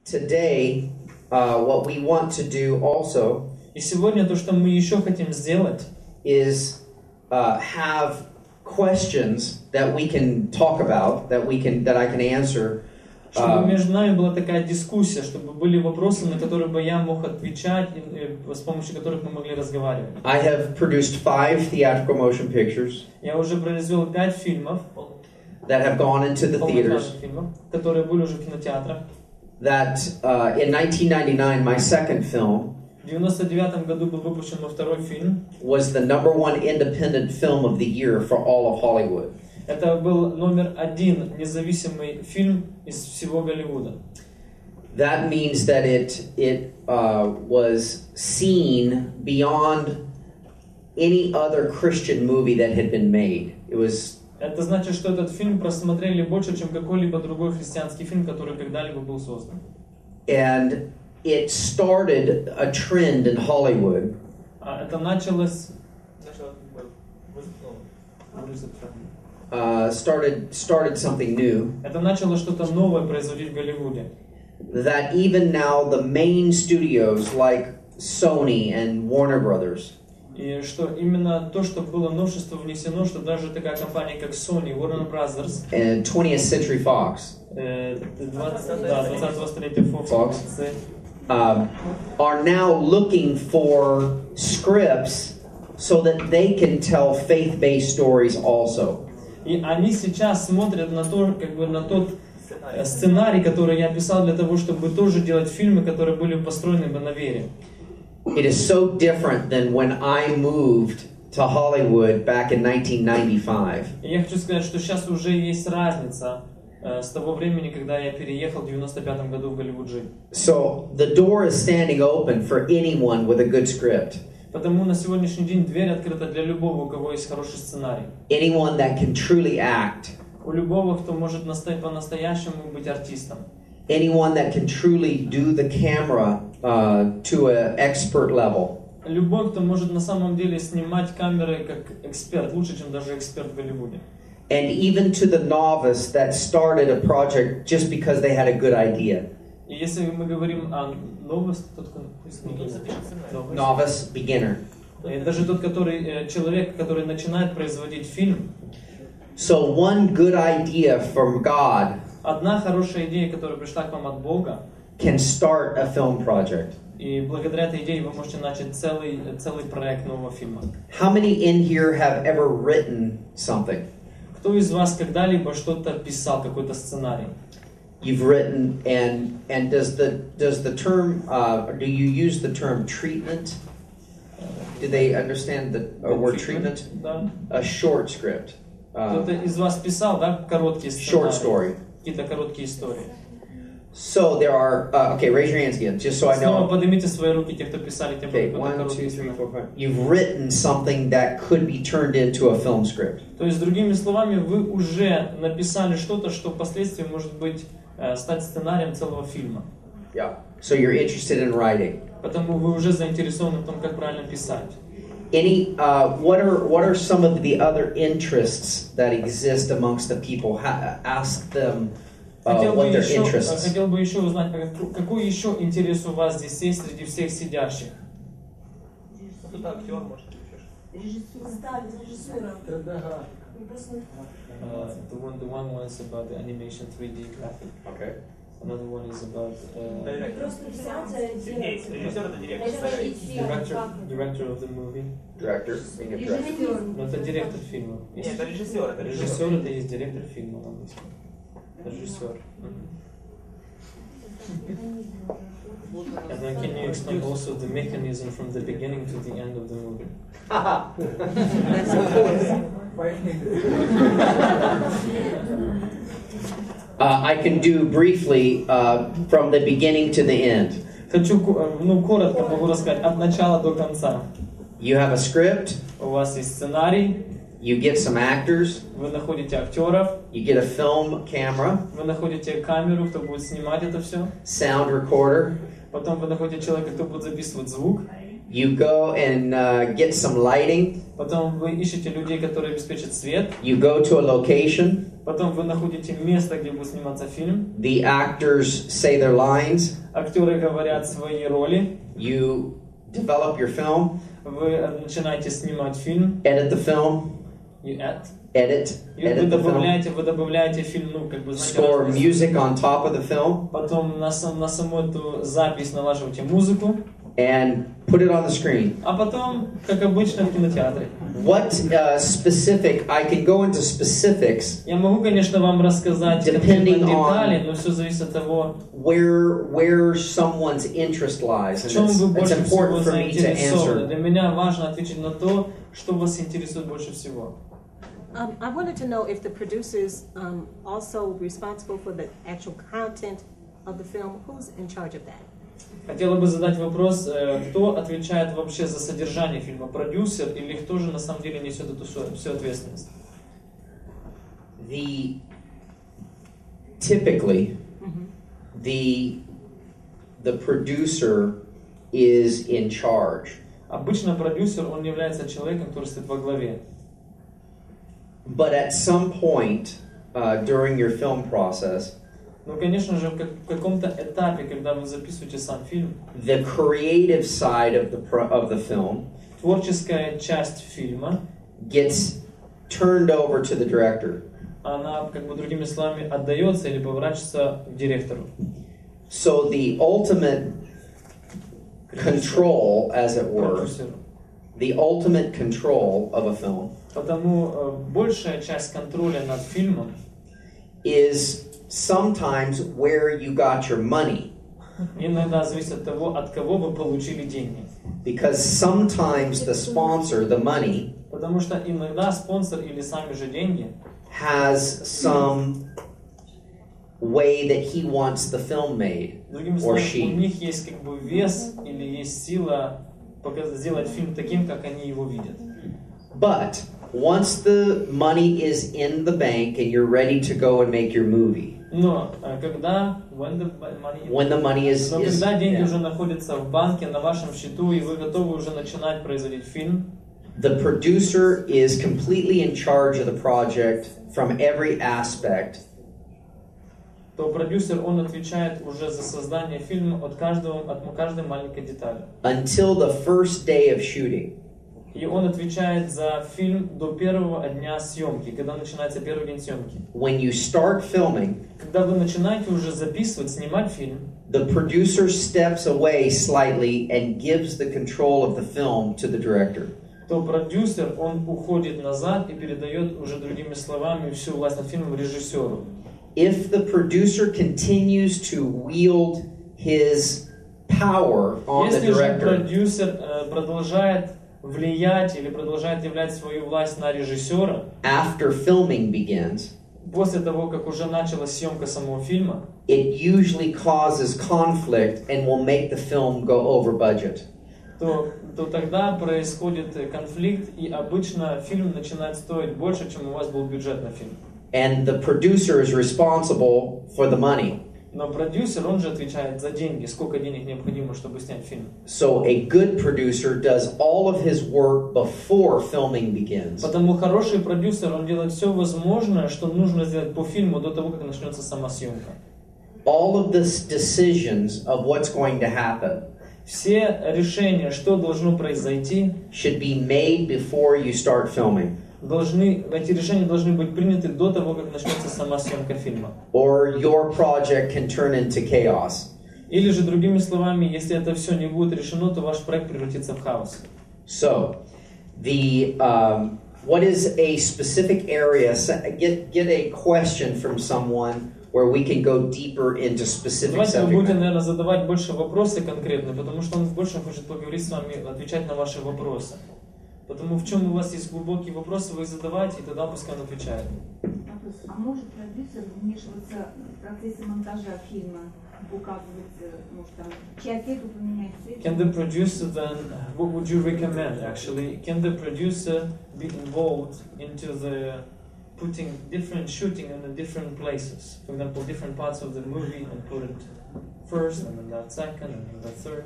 today, what we want to do also И сегодня то, что мы еще хотим сделать, is have questions that we can talk about, that I can answer. чтобы между нами была такая дискуссия, чтобы были вопросы, на которые бы я мог отвечать, с помощью которых мы могли разговаривать. I have produced 5 theatrical motion pictures. Я уже произвел 5 фильмов, that have gone into the theaters. Фильмов, которые были уже в кинотеатрах. That in 1999, my second film, в 1999 году был выпущен мой второй фильм. Was the #1 independent film of the year for all of Hollywood. Это был номер 1 независимый фильм из всего Голливуда. That means that it was seen beyond any other Christian movie that had been made. It was. Это значит, что этот фильм просмотрели больше, чем какой-либо другой христианский фильм, который когда-либо был создан. And it started a trend in Hollywood. Это началось. Started something new. Это начало что-то новое производить в Голливуде. That even now the main studios like Sony and Warner Brothers. И что именно то, что было новшество внесено, что даже такая компания, как Sony, Warner Brothers, and 20th Century Fox, 20-го столетия Fox, are now looking for scripts so that they can tell faith-based stories also. И они сейчас смотрят на то, как бы на тот сценарий, который я писал для того, чтобы тоже делать фильмы, которые были построены бы на вере. It is so different than when I moved to Hollywood back in 1995. Я хочу сказать, что сейчас уже есть разница с того времени, когда я переехал в 95 году в Голливуд жить. So the door is standing open for anyone with a good script. Потому на сегодняшний день дверь открыта для любого, у кого есть хороший сценарий. Anyone that can truly act. У любого, кто может по-настоящему быть артистом. Anyone that can truly do the camera to an expert level. Любой, кто может на самом деле снимать камеры как эксперт, лучше, чем даже эксперт в Голливуде. And even to the novice that started a project just because they had a good idea. И если мы говорим о новости, novice, beginner. Даже тот, который человек, который начинает производить фильм. So one good idea from God. Одна хорошая идея, которая пришла к вам от Бога, can start a film project. И благодаря этой идее вы можете начать целый проект нового фильма. How many in here have ever written something? Кто из вас когда-либо что-то писал, какой-то сценарий? You've written, and does the term do you use the term treatment? Do they understand the word treatment? Да. A short script. Кто-то из вас писал, да, короткие Short сценарии? story. Какие-то короткие истории. So there are. Okay, raise your hands again, just so I know. Снова поднимите свои руки, те, кто писали, те, кто Okay, 1, 2, 3, 4, 5. You've written something that could be turned into a film script. То есть, другими словами, вы уже написали что-то, что впоследствии может быть стать сценарием целого фильма. Yeah. So you're interested in writing. Потому вы уже заинтересованы в том, как правильно писать. Any what are some of the other interests that exist amongst the people? Ask them what their interests. Хотел бы еще узнать, какой еще интерес у вас здесь есть среди всех сидящих? Кто-то актер, может, режиссер. The one was about the animation 3D graphic. Okay. Another one is about director of the movie. Director. Being a director. Но это директор фильма. Нет, это режиссер. Режиссер это есть директор фильма на английском. Режиссер. And then can you explain also the mechanism from the beginning to the end of the movie? I can do briefly from the beginning to the end. Хочу, коротко могу рассказать от начала до конца. You have a script. У вас есть сценарий. You get some actors. Вы находите актеров. You get a film camera. Вы находите камеру, кто будет снимать это все. Sound recorder. Потом вы находите человека, кто будет записывать звук. You go and get some lighting. Потом вы ищете людей, которые обеспечат свет. You go to a location. Потом вы находите место, где будет сниматься фильм. The actors say their lines. Актеры говорят свои роли. You develop your film. Вы начинаете снимать фильм. Edit the film. You add. Edit Вы the film. вы добавляете фильм, ну, как бы, знаете, Score music on top of the film. Потом на саму эту запись налаживаете музыку. And put it on the screen. А потом, как обычно в кинотеатре. What specific? I can go into specifics. Я могу, конечно, вам рассказать Depending детали, но все зависит от того, where someone's interest lies. в чем And вы it's больше всего important for me to заинтересованы. answer. Для меня важно ответить на то, что вас интересует больше всего. I wanted to know if the producers also responsible for the actual content of the film. Who's in charge of that? Хотела бы задать вопрос, кто отвечает вообще за содержание фильма, продюсер или кто же на самом деле несет эту всю ответственность? Typically, the producer is in charge. Обычно продюсер, он является человеком, который стоит во главе. But at some point during your film process, Но, конечно же, в каком-то этапе, когда вы записываете сам фильм, the creative side of the film творческая часть фильма gets turned over to the director. Она, как бы другими словами, отдается или поворачивается к директору. So the ultimate control, as it were, the ultimate control of a film Потому большая часть контроля над фильмом is sometimes where you got your money. Иногда зависит от того, от кого вы получили деньги. Because sometimes the sponsor, the money, Потому что иногда спонсор или сами же деньги has some way that he wants the film made, другими or словами, у she. них есть как бы вес или есть сила сделать фильм таким, как они его видят. But once the money is in the bank and you're ready to go and make your movie, Но когда when the money is когда деньги yeah. уже находятся в банке, на вашем счету, и вы готовы уже начинать производить фильм, The producer is completely in charge of the project from every aspect. то продюсер, он отвечает уже за создание фильма от каждой маленькой детали. Until the first day of shooting. И он отвечает за фильм до первого дня съемки, когда начинается первый день съемки. When you start filming, Когда вы начинаете уже записывать, снимать фильм, the producer steps away slightly and gives the control of the film to the director. то продюсер, он уходит назад и передает уже другими словами всю власть над фильмом режиссеру. If the producer continues to wield his power on the Если же director, продюсер продолжает влиять или продолжает являть свою власть на режиссера, after filming begins, после того, как уже началась съемка самого фильма, it usually causes conflict and will make the film go over budget. то тогда происходит конфликт, и обычно фильм начинает стоить больше, чем у вас был бюджет на фильм. And the producer is responsible for the money. Но продюсер, он же отвечает за деньги, сколько денег необходимо, чтобы снять фильм. So a good producer does all of his work before filming begins. Потому хороший продюсер, он делает все возможное, что нужно сделать по фильму до того, как начнется сама съемка. All of the decisions of what's going to happen Все решения, что должно произойти, should be made before you start filming. эти решения должны быть приняты до того, как начнется сама съемка фильма. Or your project can turn into chaos. Или же, другими словами, если это все не будет решено, то ваш проект превратится в хаос. So, what is a specific area? Get a question from someone where we can go deeper into specific Давайте вы subject будете, matter. наверное, задавать больше вопросы конкретные, потому что он больше хочет поговорить с вами, отвечать на ваши вопросы. Потому в чем у вас есть глубокие вопросы, вы их задавайте, и тогда пускай он отвечает. А может продюсер вмешиваться в процессе монтажа фильма, указывать, может там, часть эту поменять, Can the producer then, what would you recommend actually? Can the producer be involved into the putting different shooting in the different places? For example, different parts of the movie and put it first, and then that second, and then that third.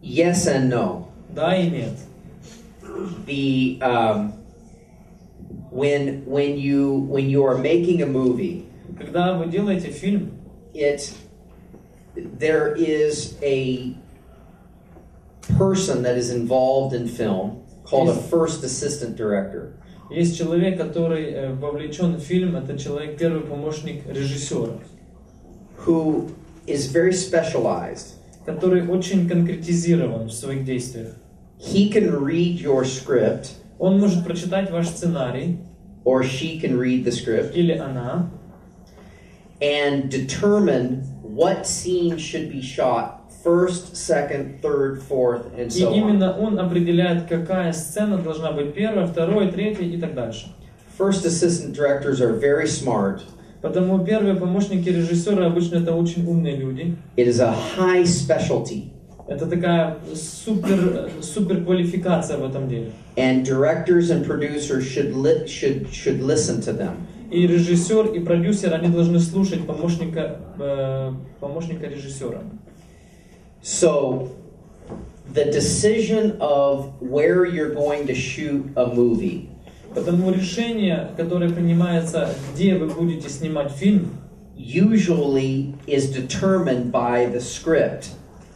Yes and no. Да и нет. The when you are making a movie, Когда вы делаете фильм, there is a person that is involved in film called a first assistant director. есть человек, который вовлечен в фильм, это человек, первый помощник режиссера, Who is very specialized. который очень конкретизирован в своих действиях. He can read your script, Он может прочитать ваш сценарий, or she can read the script, или она, and determine what scene should be shot first, second, third, fourth, and и so on. именно он определяет, какая сцена должна быть первая, второй, третья и так дальше. First assistant directors are very smart. Потому первые помощники режиссера обычно это очень умные люди. It is a high specialty. Это такая супер квалификация в этом деле. And directors and producers should listen to them. И режиссер, и продюсер, они должны слушать помощника режиссера. So, the decision of where you're going to shoot a movie Потому решение, которое принимается, где вы будете снимать фильм, usually is determined by the script.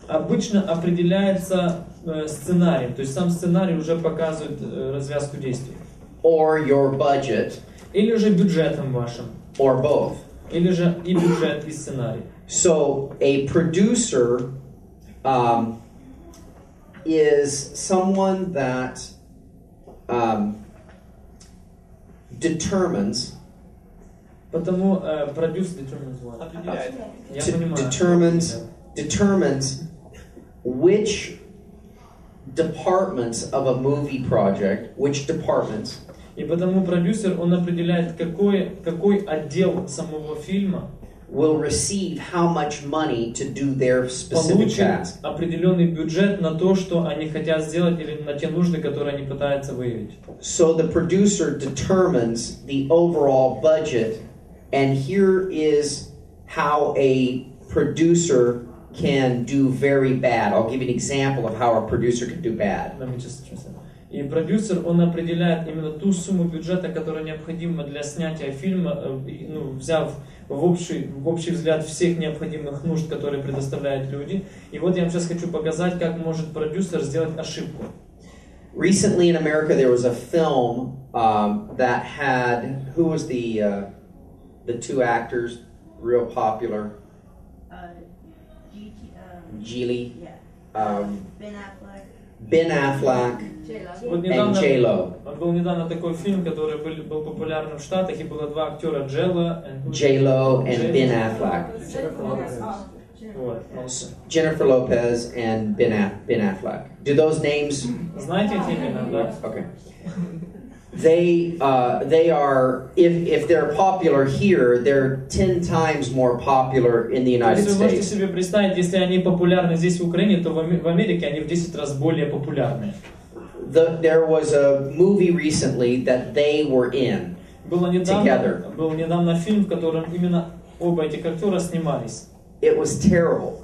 обычно определяется сценарием. То есть сам сценарий уже показывает развязку действий. Or your budget, Или же бюджетом вашим. or both. Или же и бюджет, и сценарий. So, a producer is someone that determines Потому продюсер Определяет. Я понимаю. determines which departments of a movie project, which departments И потому продюсер, он определяет, какой отдел самого фильма will receive how much money to do their specific получит task. определенный бюджет на то, что они хотят сделать, или на те нужды, которые они пытаются выявить. So the producer determines the overall budget, and here is how a producer can do very bad. I'll give you an example of how a producer can do bad. И продюсер, он определяет именно ту сумму бюджета, которая необходима для снятия фильма, взяв в общий взгляд всех необходимых нужд, которые предоставляют люди. И вот я вам сейчас хочу показать, как может продюсер сделать ошибку. Recently in America there was a film that had, who was the two actors, real popular? Geely. Ben Affleck and J-Lo. Был недавно такой фильм, который был популярным в Штатах, и было два актера, J-Lo and Ben Affleck. Jennifer Lopez and Ben Affleck. Do those names? Знаете эти имена, да? Okay. They are, if they're popular here, they're 10 times more popular in the United Вы можете States. себе представить, если они популярны здесь в Украине, то в Америке они в 10 раз более популярны. There was a movie recently that they were in together. Был недавно фильм, в котором именно оба этих актера снимались. It was terrible.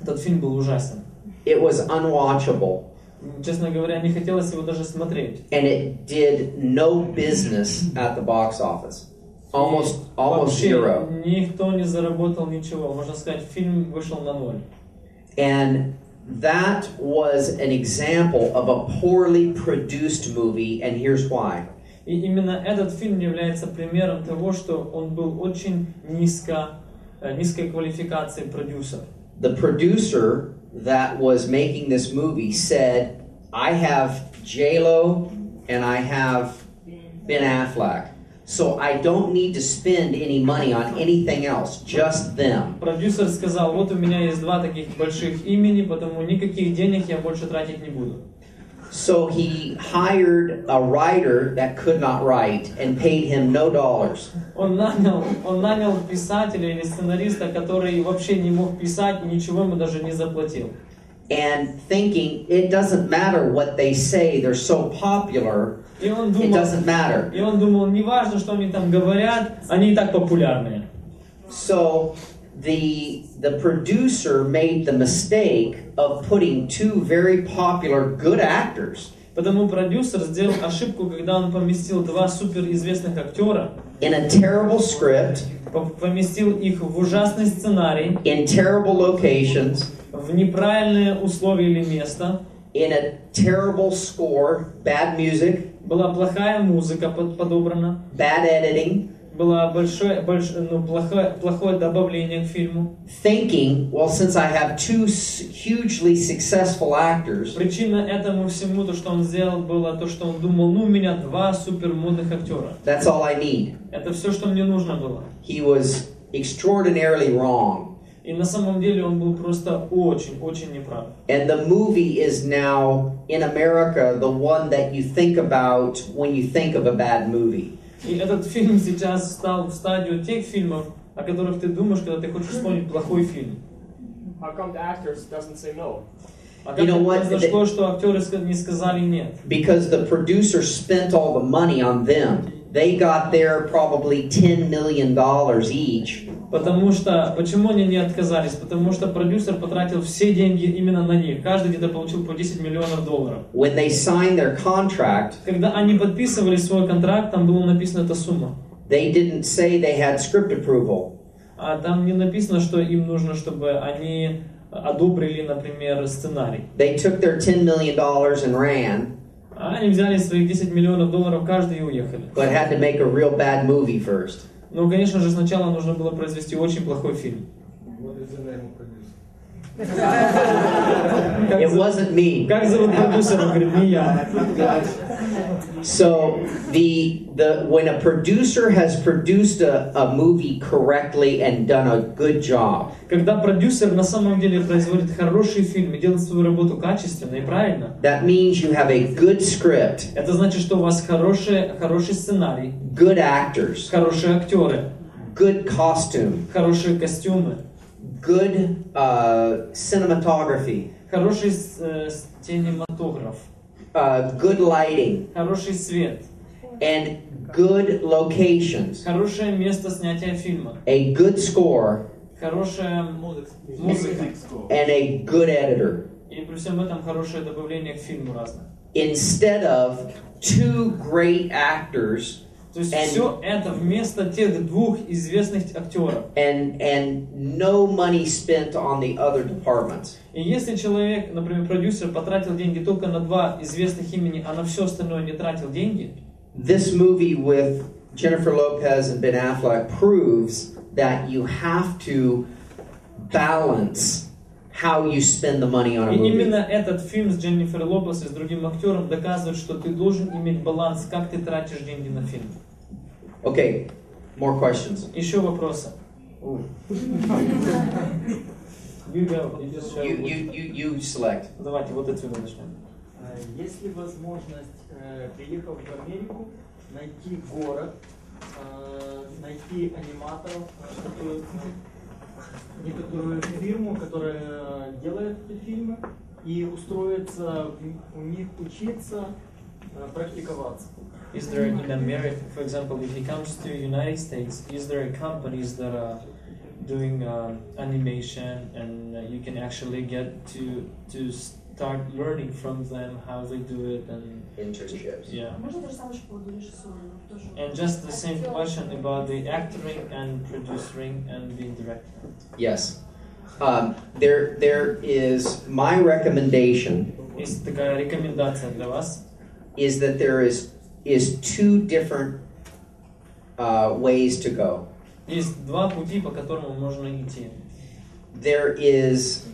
Этот фильм был ужасен. It was unwatchable. Честно говоря, не хотелось его даже смотреть. And it did no business at the box office. Almost zero. Никто не заработал ничего. Можно сказать, фильм вышел на ноль. And that was an example of a poorly produced movie, and here's why. И именно этот фильм является примером того, что он был очень низкой квалификации продюсер. The producer that was making this movie said, I have J-Lo and I have Ben Affleck, so I don't need to spend any money on anything else, just them. Продюсер сказал, вот у меня есть два таких больших имени, потому никаких денег я больше тратить не буду. So he hired a writer that could not write and paid him no dollars. Он нанял писателя или сценариста, который вообще не мог писать, и ничего ему даже не заплатил. And thinking, it doesn't matter what they say, they're so popular, it doesn't matter. И он думал, не важно, что они там говорят, они и так популярные. So the producer made the mistake of putting two very popular good actors Потому продюсер сделал ошибку, когда он поместил два суперизвестных актера, in a terrible script, поместил их в ужасный сценарий, in terrible locations, в неправильные условия или место, in a terrible score, bad music, была плохая музыка подобрана, bad editing, было плохое добавление к фильму. thinking, well, since I have two hugely successful actors, Причина этому всему, то, что он сделал, было то, что он думал, у меня два супермодных актера. that's all I need. Это все, что мне нужно было. He was extraordinarily wrong. И на самом деле он был просто очень неправ. And the movie is now, in America, the one that you think about when you think of a bad movie. И этот фильм сейчас стал в стадию тех фильмов, о которых ты думаешь, когда ты хочешь вспомнить плохой фильм. How come the actors doesn't say no? А как произошло, что актеры не сказали нет? Because the producer spent all the money on them. They got their probably $10 million each. Почему они не отказались? Потому что продюсер потратил все деньги именно на них. Каждый где-то получил по $10 миллионов. When they signed their contract, Когда они подписывали свой контракт, там была написана эта сумма. they didn't say they had script approval. А там не написано, что им нужно, чтобы они одобрили, например, сценарий. They took their $10 million and ran, А они взяли своих $10 миллионов каждый и уехали. but had to make a real bad movie first. Ну, конечно же, сначала нужно было произвести очень плохой фильм. It wasn't me. Как зовут продюсера? Он говорит, не я. So when a producer has produced a movie correctly and done a good job, Когда продюсер на самом деле производит хороший фильм и делает свою работу качественно и правильно, that means you have a good script, это значит, что у вас хороший сценарий, good actors, хорошие актеры, good costume, хорошие костюмы, good cinematography, хороший кинематограф, good lighting, хороший свет, and good locations, хорошее место снятия фильма, a good score, хорошая музыка and a good editor. и при всем этом хорошее добавление к фильму разное. Instead of two great actors То есть все это вместо тех двух известных актеров. and no money spent on the other departments. И если человек, например, продюсер, потратил деньги только на два известных имени, а на все остальное не тратил деньги, This movie with Jennifer Lopez and Ben Affleck proves that you have to balance how you spend the money on a и movie. именно этот фильм с Дженнифер Лопес и с другим актером доказывает, что ты должен иметь баланс, как ты тратишь деньги на фильм. Okay, more questions. Еще вопросы? You select. Давайте вот отсюда начнем. Есть ли возможность, приехав в Америку, найти город, найти аниматоров, некоторую фирму, которая делает эти фильмы, и устроиться у них учиться, практиковаться? Is there in America, for example, if he comes to United States, is there companies that are doing animation and you can actually get to start learning from them how they do it and Internships. yeah. And just the same question about the acting and producing and being director. Yes. There is my recommendation Есть такая рекомендация для вас. is that there is two different ways to go. Есть два пути, по которым можно идти. There is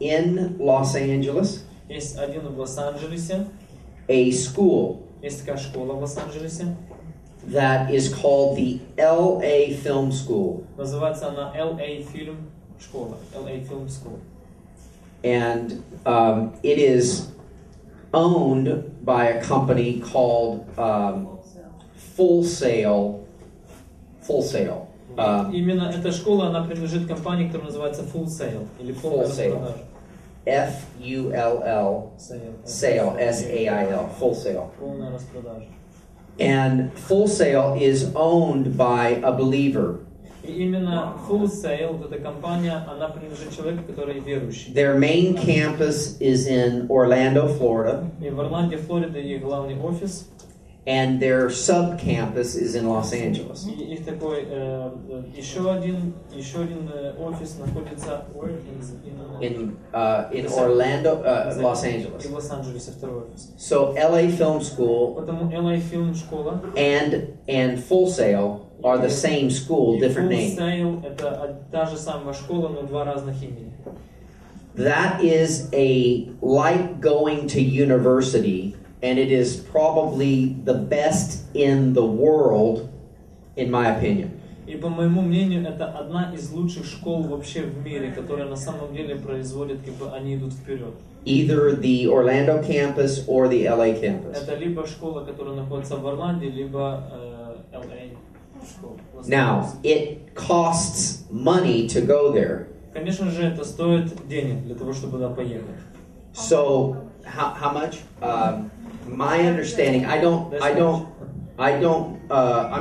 in Los Angeles Есть один в Лос-Анджелесе, a school есть такая школа в Лос-Анджелесе, that is called the LA Film School. называется она LA Film школа, LA Film School. And it is owned by a company called Full Sail. Именно эта школа, она принадлежит компании, которая называется Full Sail, или полная Full Sail. распродажа. F-U-L-L, Sail, S-A-I-L, Full Sail. Полная распродажа. And Full Sail is owned by a believer. И именно Full Sail, вот эта компания, она принадлежит человеку, который верующий. Their main campus is in Orlando, Florida, И в Орланде, Флорида, их главный офис. and their sub-campus is in Los Angeles. И их такой еще один офис находится In Orlando, Los Angeles. И в Лос-Анджелесе второй офис. So LA Film School Потому LA Film школа and Full Sail are the same school, different Full name. Sail это та же самая школа, но два разных имени. That is like going to university, and it is probably the best in the world, in my opinion. И по моему мнению, это одна из лучших школ вообще в мире, которая на самом деле производит, как бы они идут вперед. Either the Orlando campus or the LA campus. Это либо школа, которая находится в Орланде, либо LA школа. Now, it costs money to go there. Конечно же, это стоит денег для того, чтобы туда поехать. So, how much? My understanding, I'm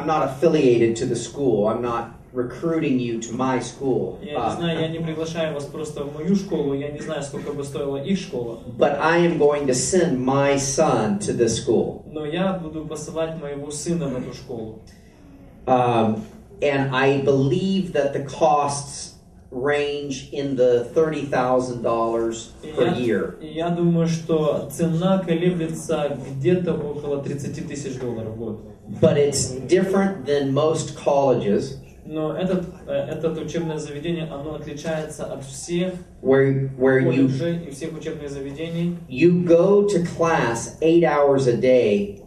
not affiliated to the school. I'm not recruiting you to my school. Я не знаю, я не приглашаю вас просто в мою школу, я не знаю, сколько бы стоила их школа. But I am going to send my son to this school. Но я буду посылать моего сына в эту школу. And I believe that the costs range in the $30,000 per year. И я думаю, что цена колеблется где-то около $30 тысяч в год. But it's different than most colleges. Но это учебное заведение, оно отличается от всех where колледжей и всех учебных заведений. You go to class 8 hours a day,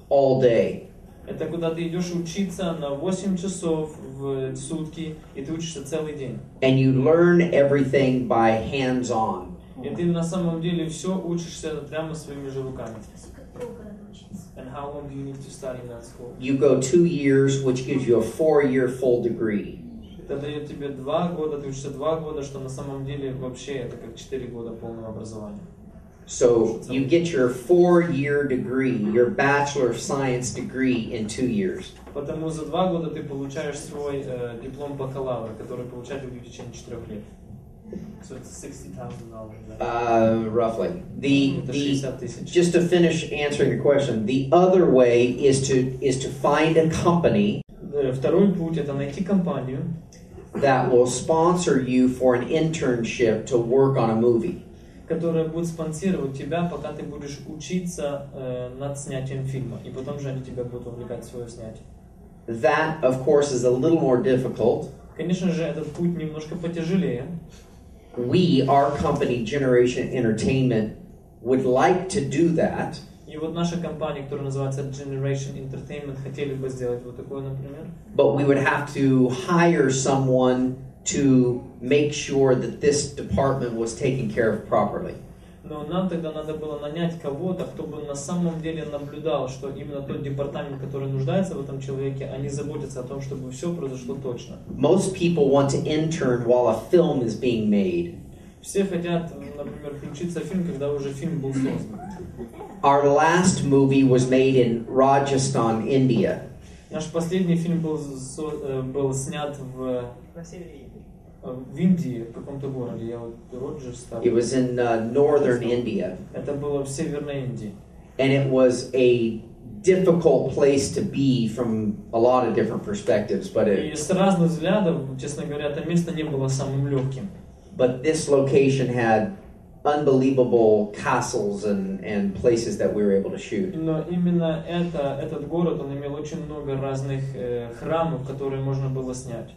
all day. Это куда ты идешь учиться на 8 часов в сутки, и ты учишься целый день. And you learn everything by hands-on. И ты на самом деле все учишься прямо своими же руками. And how long do you need to study in that school? You go 2 years, which gives you a 4-year full degree. Это дает тебе 2 года, ты учишься 2 года, что на самом деле вообще это как 4 года полного образования. So you get your 4-year degree, your Bachelor of Science degree in 2 years. Потому за 2 года ты получаешь свой диплом бакалавра, который получать в течение 4 лет. So it's $60,000. Roughly. $60,000. Just to finish answering your question, the other way is to find a company Второй путь это найти компанию, that will sponsor you for an internship to work on a movie. которая будет спонсировать тебя, пока ты будешь учиться над снятием фильма, и потом же они тебя будут вовлекать в свое снятие. That, of course, is a little more difficult. Конечно же, этот путь немножко потяжелее. We, our company, Generation Entertainment, would like to do that. И вот наша компания, которая называется Generation Entertainment, хотели бы сделать вот такое, например. But we would have to hire someone to make sure that this department was taken care of properly. Но нам тогда надо было нанять кого-то, кто бы на самом деле наблюдал, что именно тот департамент, который нуждается в этом человеке, они заботятся о том, чтобы все произошло точно. Most people want to intern while a film is being made. Все хотят, например, включиться в фильм, когда уже фильм был создан. Our last movie was made in Rajasthan, India. Наш последний фильм был снят в Индии, в каком-то городе. Я вот Роджерс. It was in northern India. Это было в Северной Индии. And it was a difficult place to be from a lot of different perspectives, but И с разных взглядов, честно говоря, это место не было самым легким. But this location had unbelievable castles and places that we were able to shoot. Но именно этот город, он имел очень много разных храмов, которые можно было снять.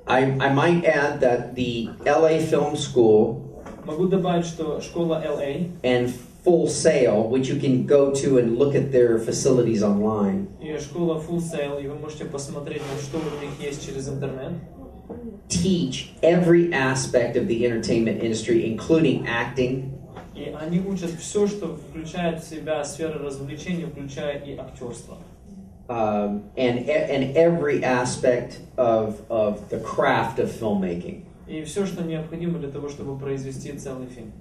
I might add that the LA Film School Могу добавить, что школа LA and Full Sail, which you can go to and look at their facilities online, и школа Full Sail, и вы можете посмотреть, что у них есть через интернет, teach every aspect of the entertainment industry, including acting, и они учат все, что включает в себя сферы развлечений, включая и актерство. and every aspect of the craft of filmmaking. И все, что необходимо для того, чтобы произвести целый фильм.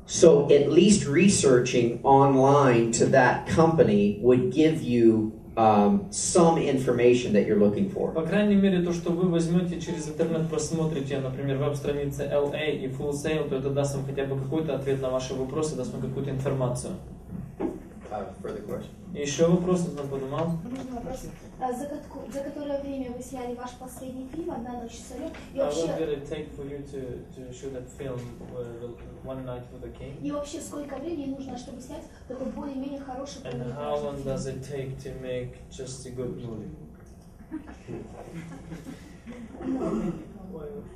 So at least researching online to that company would give you some information that you're looking for. По крайней мере, то, что вы возьмете через интернет, просмотрите, например, веб-страницы LA и Full Sail, то это даст вам хотя бы какой-то ответ на ваши вопросы, даст вам какую-то информацию. Further question? Еще вопросы, кто подумал? Можно вопрос? За которое время вы сняли ваш последний фильм «Одна ночь с царем»? И What вообще, did it take for you to shoot that film, One Night with the King? и вообще сколько времени нужно, чтобы снять такой более-менее хороший And how long does it take to make just a good movie?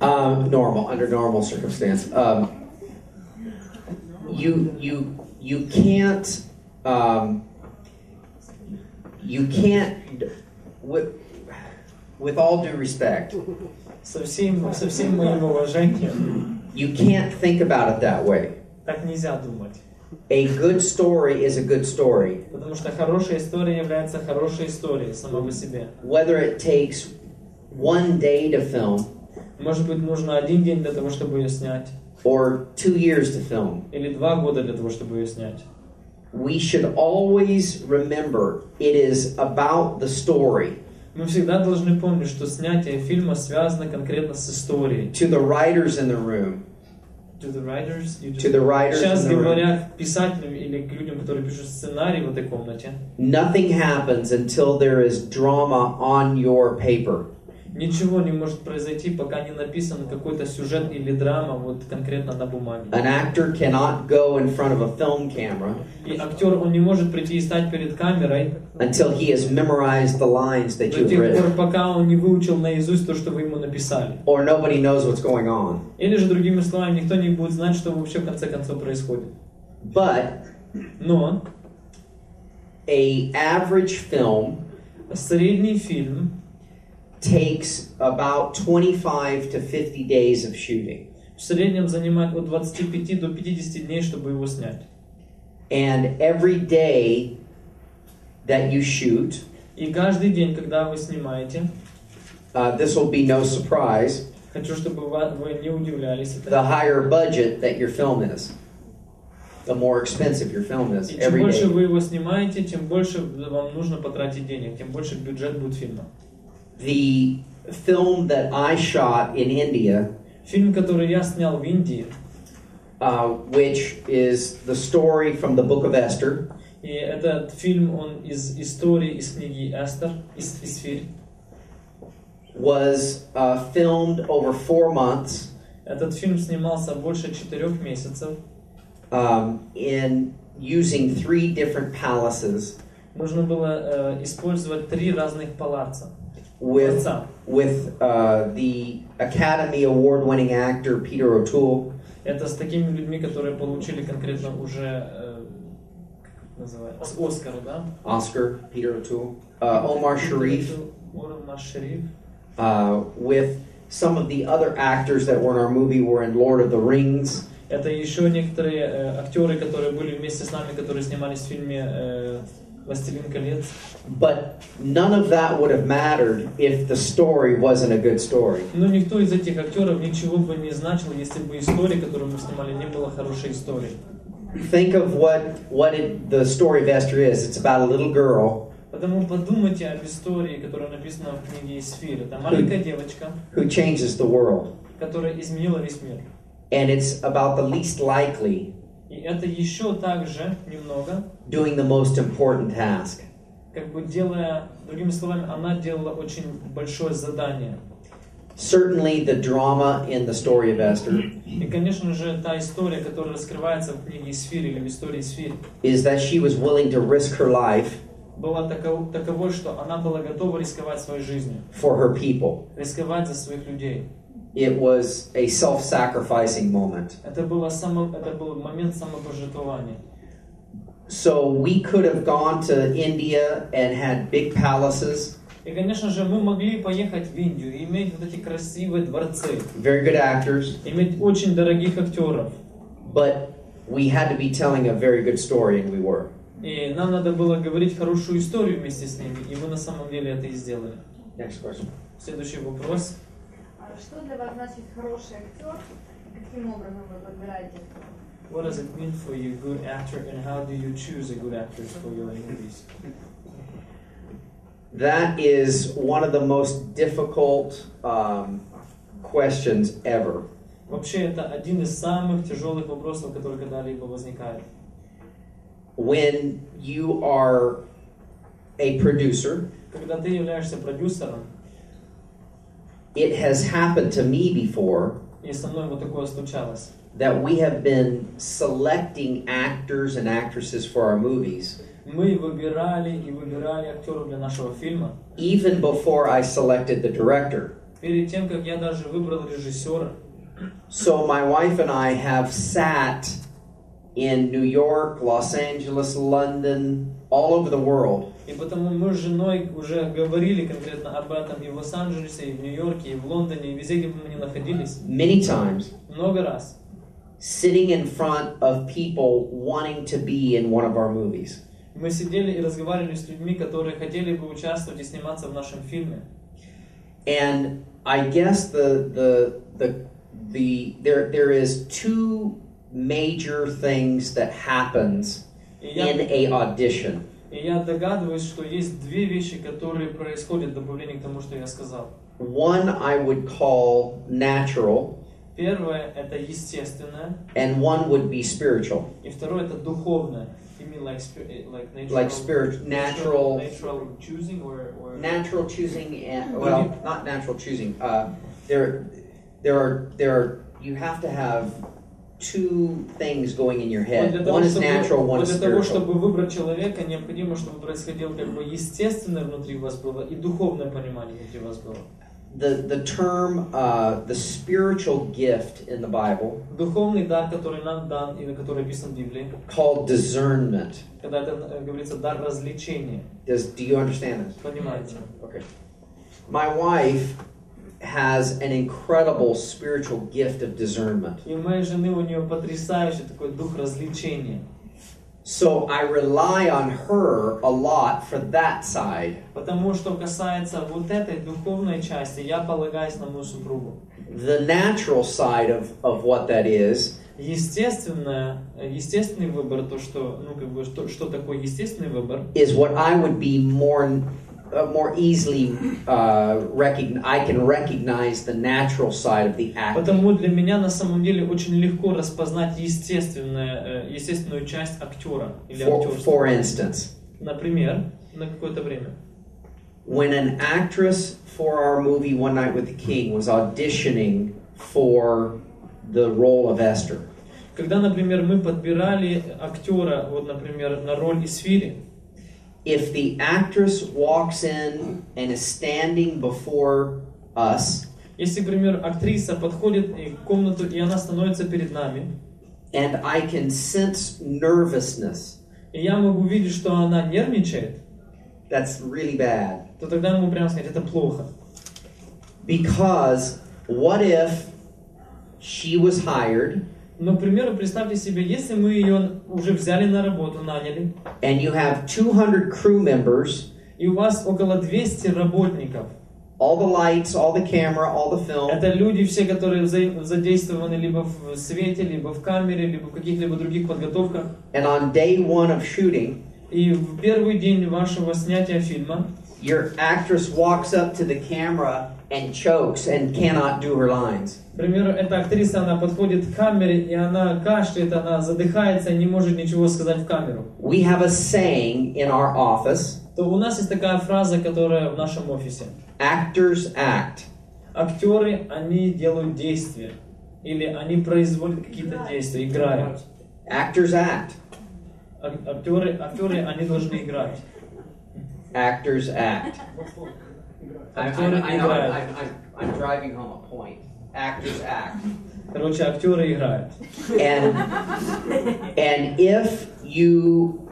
Normal, under normal circumstance. You can't. You can't, with all due respect, Со всем моим уважением, you can't think about it that way. так нельзя думать. A good story is a good story. Потому что хорошая история является хорошей историей сама по себе. Whether it takes one day to film, Может быть, нужно 1 день для того, чтобы ее снять, or 2 years to film, или 2 года для того, чтобы ее снять. we should always remember it is about the story. Мы всегда должны помнить, что снятие фильма связано конкретно с историей. To the writers in the room, To the writers, in Сейчас the room, говоря к писателям или к людям, которые пишут сценарий в этой комнате, nothing happens until there is drama on your paper. ничего не может произойти, пока не написан какой-то сюжет или драма вот конкретно на бумаге. An actor cannot go in front of a film camera И актер, он не может прийти и стать перед камерой until he has memorized the lines that до you've тех пор, written, пока он не выучил наизусть то, что вы ему написали. or nobody knows what's going on. Или же, другими словами, никто не будет знать, что вообще в конце концов происходит. But Но a average film средний фильм takes about 25 to 50 days of shooting. в среднем занимает от 25 до 50 дней, чтобы его снять. And every day that you shoot, И каждый день, когда вы снимаете, this will be no surprise, хочу, чтобы вы не удивлялись the этому. higher budget that your film is, the more expensive your film is И чем every больше day. вы его снимаете, тем больше вам нужно потратить денег, тем больше бюджет будет фильма. The film that I shot in India, Фильм, который я снял в Индии, which is the story from the book of Esther, и этот фильм, он из истории, из книги Эстер, из Фир. was filmed over 4 months Этот фильм снимался больше 4 месяцев. in using 3 different palaces Нужно было использовать 3 разных палаца. with Дворца. the Academy Award-winning actor Peter O'Toole, Это с такими людьми, которые получили конкретно уже как называется, Оскар, да? Oscar Peter O'Toole, Omar Sharif, Omar Sharif. with some of the other actors that were in our movie were in Lord of the Rings. Это еще некоторые актеры, которые были вместе с нами, которые снимались в фильме «Властелин колец». But none of that would have mattered if the story wasn't a good story. Но никто из этих актеров ничего бы не значил, если бы история, которую мы снимали, не была хорошей историей. Think of the story of Esther is. It's about a little girl Потому подумайте об истории, которая написана в книге Исфир. Это маленькая девочка, who changes the world. которая изменила весь мир. And it's about the least likely И это еще также немного, doing the most important task. как бы делая, другими словами, она делала очень большое задание. Certainly the drama in the story of Esther И, конечно же, та история, которая раскрывается в книге Исфир или в истории Исфир, is that she was willing to risk her life была таковой, что она была готова рисковать своей жизнью, for her people. рисковать за своих людей. It was a self-sacrificing moment. Это был момент самопожертвования. So we could have gone to India and had big palaces, И, конечно же, мы могли поехать в Индию и иметь вот эти красивые дворцы, very good actors, иметь очень дорогих актеров. but we had to be telling a very good story, and we were. И нам надо было говорить хорошую историю вместе с ними, и мы на самом деле это и сделали. Next question. Следующий вопрос. Что для вас значит хороший актер? Каким образом вы подбираете? What does it mean for you, good actor, and how do you choose a good actor for your movies? That is one of the most difficult questions ever. Вообще, это один из самых тяжелых вопросов, который когда-либо возникает. When you are a producer, Когда ты являешься продюсером, it has happened to me before и со мной вот такое случалось, that we have been selecting actors and actresses for our movies мы выбирали и выбирали актеров для нашего фильма, even before I selected the director. перед тем, как я даже выбрал режиссера. So my wife and I have sat in New York, Los Angeles, London, all over the world. И потому мы с женой уже говорили конкретно об этом и в Лос-Анджелесе, и в Нью-Йорке, и в Лондоне, и везде, где бы мы ни находились. Many times, Много раз. sitting in front of people wanting to be in one of our movies. Мы сидели и разговаривали с людьми, которые хотели бы участвовать и сниматься в нашем фильме. And I guess there is two major things that happens in a audition. И я догадываюсь, что есть две вещи, которые происходят в добавлении к тому, что я сказал. One I would call natural, Первое — это естественное, and one would be spiritual. и второе — это духовное. You mean like Natural choosing or natural choosing, and well, not natural choosing. There are. You have to have two things going in your head. One is natural, one is Для того, spiritual. чтобы выбрать человека, необходимо, чтобы происходило как бы естественное внутри вас было и духовное понимание внутри вас было. The term, the spiritual gift in the Bible, Духовный дар, который нам дан и на который описан в Библии, called discernment. когда это говорится дар развлечения. Do you understand this? Понимаете? Okay. My wife has an incredible spiritual gift of discernment. И у моей жены, у нее потрясающий такой дух развлечения. So I rely on her a lot for that side. Потому что касается вот этой духовной части, я полагаюсь на мою супругу. The natural side of what that is Естественный выбор, то, что, ну, как бы, что такое естественный выбор, is what I would be more easily I can recognize the natural side of the acting. Потому для меня на самом деле очень легко распознать естественную часть актера или актерства. For instance, Например, на какое-то время. when an actress for our movie One Night with the King was auditioning for the role of Esther, Когда, например, мы подбирали актера, вот, например, на роль Исфири, if the actress walks in and is standing before us, если, например, актриса подходит в комнату, и она становится перед нами, and I can sense nervousness, и я могу видеть, что она нервничает, that's really bad. то тогда я могу прямо сказать, это плохо. Because what if she was hired, Но, к примеру, представьте себе, если мы ее уже взяли на работу, наняли, and you have 200 crew members, и у вас около 200 работников. all the lights, all the camera, all the film, Это люди все, которые задействованы либо в свете, либо в камере, либо в каких-либо других подготовках. and on day one of shooting, И в первый день вашего снятия фильма your actress walks up to the camera and chokes and cannot do her lines. К примеру, эта актриса, она подходит к камере, и она кашляет, она задыхается, не может ничего сказать в камеру. We have a saying in our office, То у нас есть такая фраза, которая в нашем офисе. actors act. Актеры, они делают действия. Или они производят какие-то действия, играют. Actors act. Актеры, они должны играть. Actors act. Актеры играют. I'm driving home a point. Actors act. Короче, актеры играют. And if you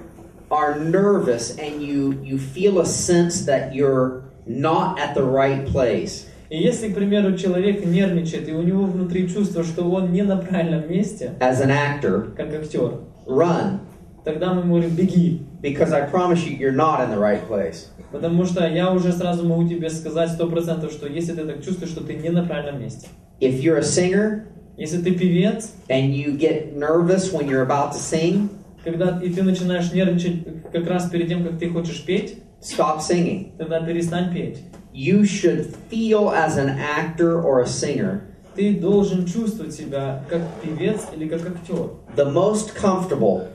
are nervous and you feel a sense that you're not at the right place, И если, к примеру, человек нервничает, и у него внутри чувство, что он не на правильном месте, as an actor, как актер, run. тогда мы говорим, беги. Because I promise you, you're not in the right place. Потому что я уже сразу могу тебе сказать 100%, что если ты так чувствуешь, что ты не на правильном месте. If you're a singer, Если ты певец, and you get nervous when you're about to sing, и ты начинаешь нервничать как раз перед тем, как ты хочешь петь, stop singing. тогда перестань петь. You should feel as an actor or a singer Ты должен чувствовать себя как певец или как актер. the most comfortable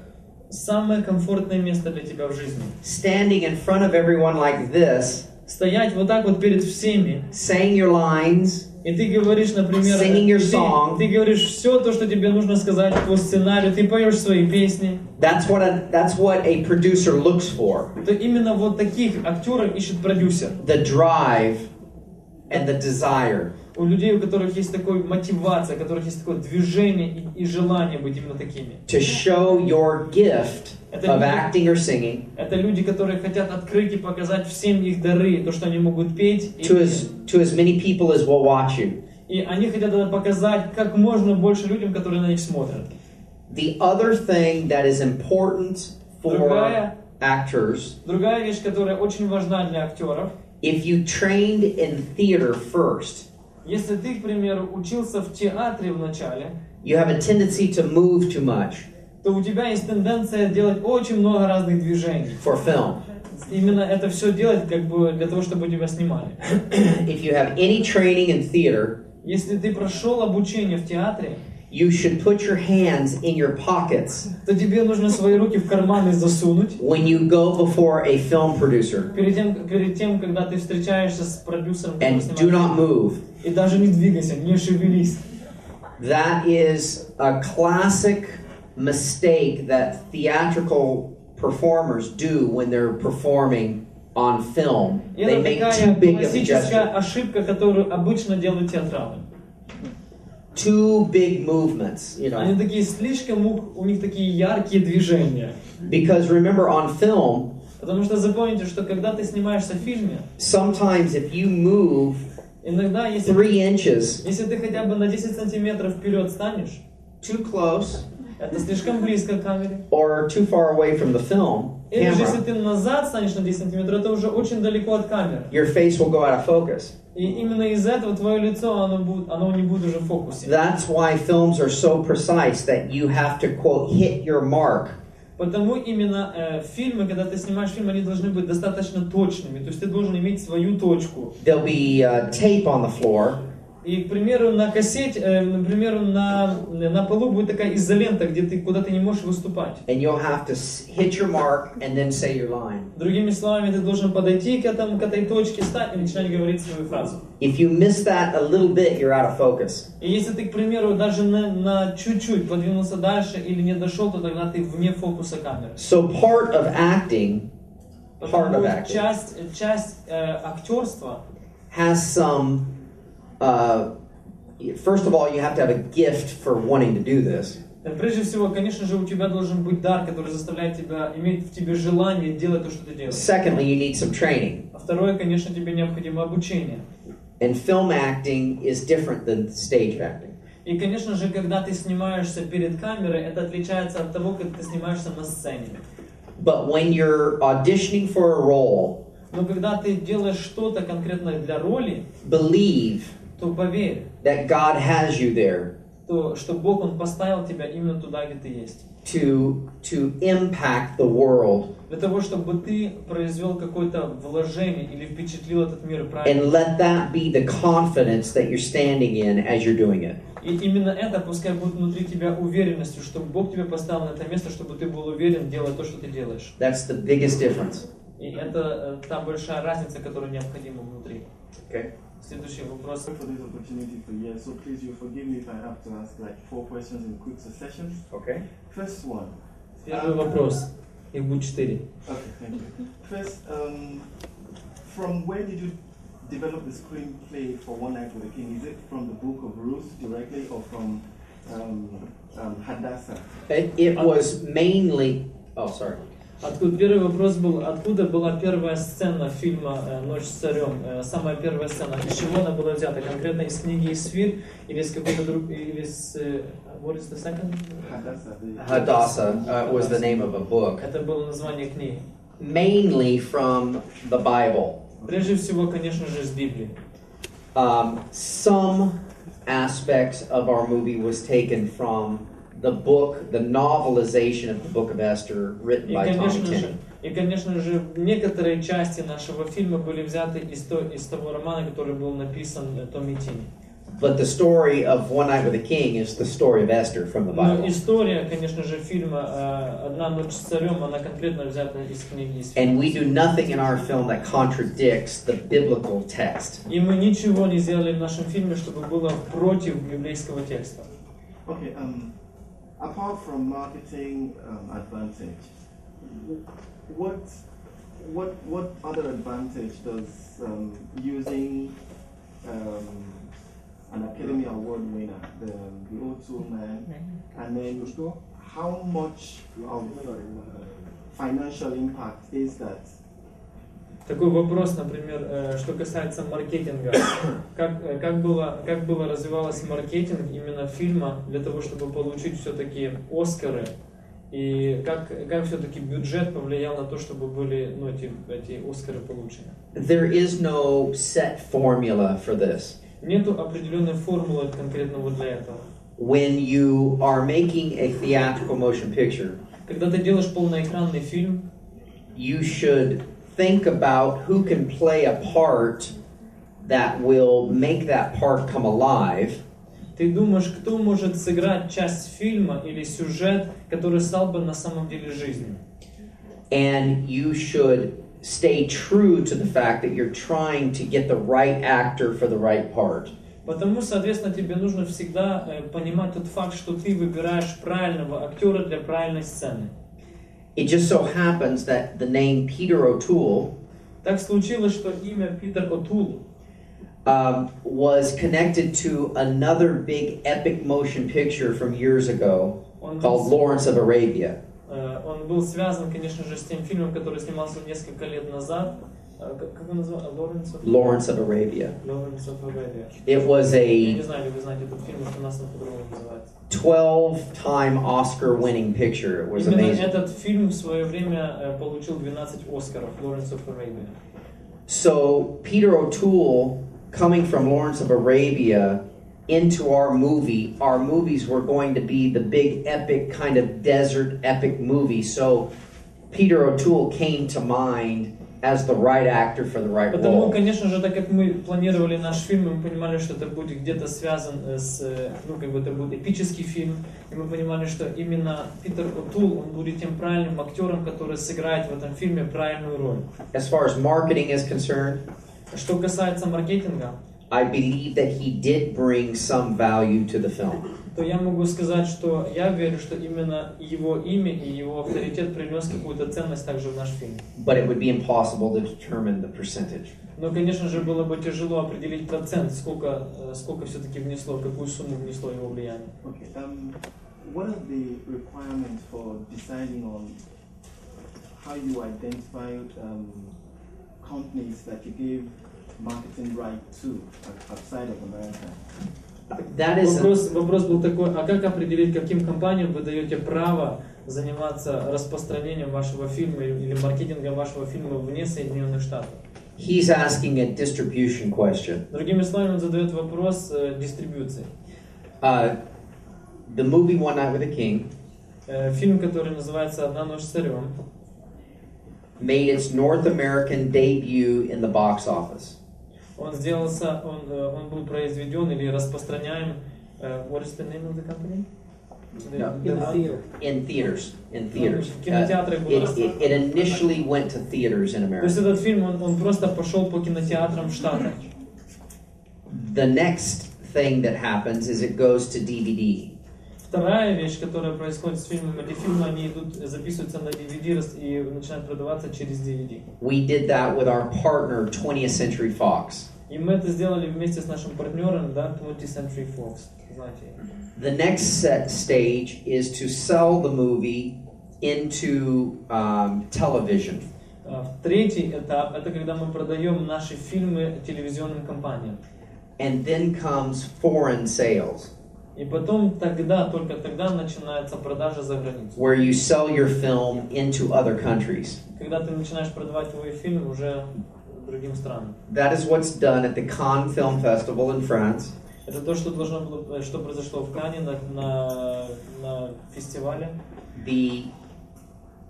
Самое комфортное место для тебя в жизни. standing in front of everyone like this, Стоять вот так вот перед всеми, saying your lines, и ты говоришь, например, Singing your song. ты говоришь все то, что тебе нужно сказать по сценарию, ты поешь свои песни. that's what a producer looks for. То именно вот таких актеров ищет продюсер. The drive and the desire. У людей, у которых есть такая мотивация, у которых есть такое движение и желание быть именно такими. To show your gift of acting or singing Это люди, которые хотят открыть и показать всем их дары, то, что они могут петь. to as many people as will watch you. И они хотят это показать как можно больше людям, которые на них смотрят. The other thing that is important for Другая actors, вещь, которая очень важна для актеров, if you trained in theater first, если ты, к примеру, учился в театре вначале, you have a tendency to move too much то у тебя есть тенденция делать очень много разных движений. for film. Именно это все делать как бы для того, чтобы тебя снимали. If you have any training in theater, Если ты прошел обучение в театре, you should put your hands in your pockets то тебе нужно свои руки в карманы засунуть. when you go before a film producer Перед тем, когда ты встречаешься с продюсером, который and do not снимает, move. и даже не двигайся, не шевелись. That is a classic mistake that theatrical performers do when they're performing on film. И They это make too такая big of a классическая gesture. ошибка, которую обычно делают театралы. Too big movements, you Они know. такие слишком, у них такие яркие движения. Because remember, on film, Потому что запомните, что когда ты снимаешься в фильме, sometimes if you move иногда, если 3 inches ты хотя бы на 10 сантиметров вперед станешь, too close это слишком близко к камере. or too far away from the film Или же если camera, ты назад станешь на 10 сантиметров, это уже очень далеко от камеры. your face will go out of focus. И именно из-за этого твое лицо, оно не будет уже в фокусе. That's why films are so precise that you have to, quote, hit your mark. Потому именно фильмы, когда ты снимаешь фильм, они должны быть достаточно точными. То есть ты должен иметь свою точку. There'll be tape on the floor. И, к примеру, на кассете, например, на полу будет такая изолента, куда ты не можешь выступать. And you'll have to hit your mark and then say your line. Другими словами, ты должен подойти к этой точке, стать и начинать говорить свою фразу. If you miss that a little bit, you're out of focus. И если ты, к примеру, даже на чуть-чуть подвинулся дальше или не дошел, то тогда ты вне фокуса камеры. So part of acting Потому часть актерства has some, first of all, you have to have a gift for wanting to do this. Прежде всего, конечно же, у тебя должен быть дар, который заставляет тебя, иметь в тебе желание делать то, что ты делаешь. Secondly, you need some training. А второе, конечно, тебе необходимо обучение. And film acting is different than stage acting. И, конечно же, когда ты снимаешься перед камерой, это отличается от того, как ты снимаешься на сцене. But when you're auditioning for a role, Но когда ты делаешь что-то конкретно для роли, believe то поверь, that God has you there что Бог, Он поставил тебя именно туда, где ты есть. to impact the world Для того, чтобы ты произвел какое-то вложение или впечатлил этот мир and правильно. let that be the confidence that you're standing in as you're doing it. И именно это пускай будет внутри тебя уверенностью, что Бог тебя поставил на это место, чтобы ты был уверен делать то, что ты делаешь. That's the biggest difference. И это та большая разница, которая необходима внутри. Okay. Следующий вопрос. For this opportunity for you, so please you forgive me if I have to ask like 4 questions in quick succession. Okay. First one. Первый вопрос. Их будет 4. Okay, thank you. First, from where did you develop the screenplay for One Night with the King? Is it from the Book of Ruth directly or from Hadassah? It was mainly. Oh, sorry. Первый вопрос был, откуда была первая сцена фильма «Ночь с царем», самая первая сцена, из чего она была взята, конкретно из книги «Исфир» или из какой-то другой, или из... What is the second? Hadassah was the name of a book. Это было название книги. Mainly from the Bible. Прежде всего, конечно же, из Библии. Some aspects of our movie was taken from the book, the novelization of the Book of Esther, written И, by Tommy конечно же, Tennant. И, конечно же, некоторые части нашего фильма были взяты из того романа, который был написан Томми Тини. But the story of One Night with a King is the story of Esther from the Bible. Но история, конечно же, фильма «Одна ночь с царем», она конкретно взята из книги. And we do nothing in our film that contradicts the biblical text. И мы ничего не сделали в нашем фильме, чтобы было против библейского текста. Okay, apart from marketing advantage, what other advantage does using an Academy Award winner, the O2 man, and then how much of financial impact is that? Такой вопрос, например, что касается маркетинга. Как было развивался маркетинг именно фильма для того, чтобы получить все-таки Оскары? И как все-таки бюджет повлиял на то, чтобы были эти Оскары получены? There is no set formula for this. Нету определенной формулы конкретного для этого. When you are making a theatrical motion picture, когда ты делаешь полноэкранный фильм, you should think about who can play a part that will make that part come alive. Ты думаешь, кто может сыграть часть фильма или сюжет, который стал бы на самом деле жизнью. And you should stay true to the fact that you're trying to get the right actor for the right part. Потому, соответственно, тебе нужно всегда понимать тот факт, что ты выбираешь правильного актера для правильной сцены. It just so happens that the name Peter O'Toole так случилось, что имя Питер О'Тул was connected to another big epic motion picture from years ago called Lawrence of Arabia. Он был связан, конечно же, с тем фильмом, который снимался несколько лет назад. Как он назывался? Lawrence of Arabia. Lawrence of Arabia. It was Я не знаю, ли вы знаете этот фильм, что у нас по-другому называется. 12-time Oscar-winning picture. It was Именно amazing. этот фильм в свое время получил 12 Оскаров. Lawrence of Arabia. So Peter O'Toole, coming from Lawrence of Arabia into our movies were going to be the big epic kind of desert epic movie. So Peter O'Toole came to mind as the right actor for the right Потому, role. конечно же, так как мы планировали наш фильм, мы понимали, что это будет где-то связан с, это будет эпический фильм, и мы понимали, что именно Питер О'Тул, он будет тем правильным актером, который сыграет в этом фильме правильную роль. As far as marketing is concerned, что касается маркетинга, I believe that he did bring some value to the film. То я могу сказать, что я верю, что именно его имя и его авторитет принес какую-то ценность также в наш фильм. But it would be impossible to determine the percentage. Но, конечно же, было бы тяжело определить процент, сколько все-таки внесло, какую сумму внесло его влияние. Okay. What are the requirements for deciding on how you identify companies that you give marketing right to outside of America? Вопрос был такой, а как определить, каким компаниям вы даете право заниматься распространением вашего фильма или маркетингом вашего фильма вне Соединенных Штатов? He's asking a distribution question. Другими словами, он задает вопрос дистрибуции. The movie One Night with a King фильм, который называется «Одна ночь с царем», made its North American debut in the box office. Он был произведен или распространяем. What is the name of the company? In theaters. It initially went to theaters in America. То есть этот фильм, он просто пошел по кинотеатрам в Штатах. The next thing that happens is it goes to DVD. Вторая вещь, которая происходит с фильмом, эти фильмы, они записываются на DVD и начинают продаваться через DVD. We did that with our partner, 20th Century Fox. И мы это сделали вместе с нашим партнером, 20th Century Fox. The next stage is to sell the movie into television. Третий этап, это когда мы продаем наши фильмы телевизионным компаниям. And then comes foreign sales. И потом только тогда начинается продажа за границу. Where you sell your film into other countries. Когда ты начинаешь продавать твой фильм уже другим странам. That is what's done at the Cannes Film Festival in France. Это то, что произошло в Канне на фестивале. The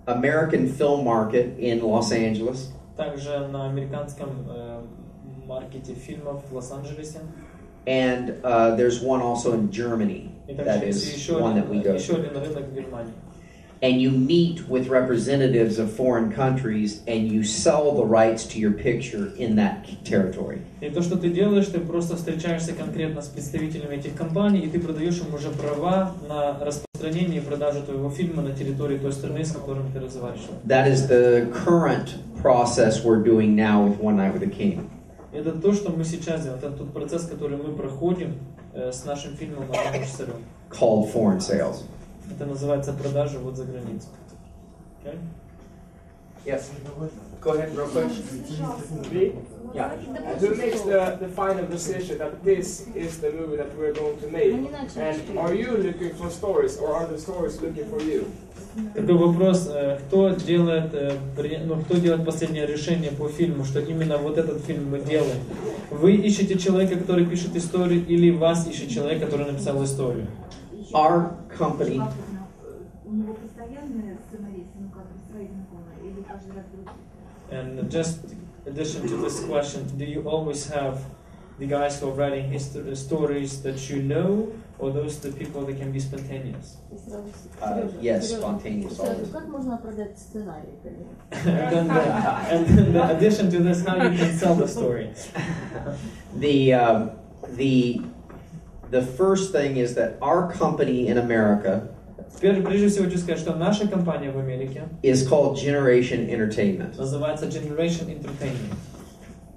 American film market in Los Angeles. Также на американском маркете фильмов в Лос-Анджелесе. And there's one also in Germany. И That также is еще one that we go еще to. один рынок в Германии. And you meet with representatives of foreign countries and you sell the rights to your picture in that territory. И то, что ты делаешь, ты просто встречаешься конкретно с представителями этих компаний, и ты продаешь им уже права на распространение и продажу твоего фильма на территории той страны, с которой ты разговариваешь. That is the current process we're doing now with One Night with the King. Это то, что мы сейчас делаем. Это тот процесс, который мы проходим с нашим фильмом «Одна ночь с царем». Called foreign sales. Это называется продажа вот за границу. Okay? Yes. Go ahead, real quick. Me? Yeah. Who makes the final decision that this is the movie that we're going to make? And are you looking for stories, or are the stories looking for you? Такой вопрос, кто делает последнее решение по фильму, что именно вот этот фильм мы делаем? Вы ищете человека, который пишет историю, или вас ищет человек, который написал историю? Our company. And just addition to this question, do you always have the guys who are writing stories that you know, or those the people that can be spontaneous? Yes, spontaneous. Как можно продать сценарий? And then the addition to this, how you can sell the story? The first thing is that our company in America Прежде всего хочу сказать, что наша компания в Америке is called Generation Entertainment. называется Generation Entertainment.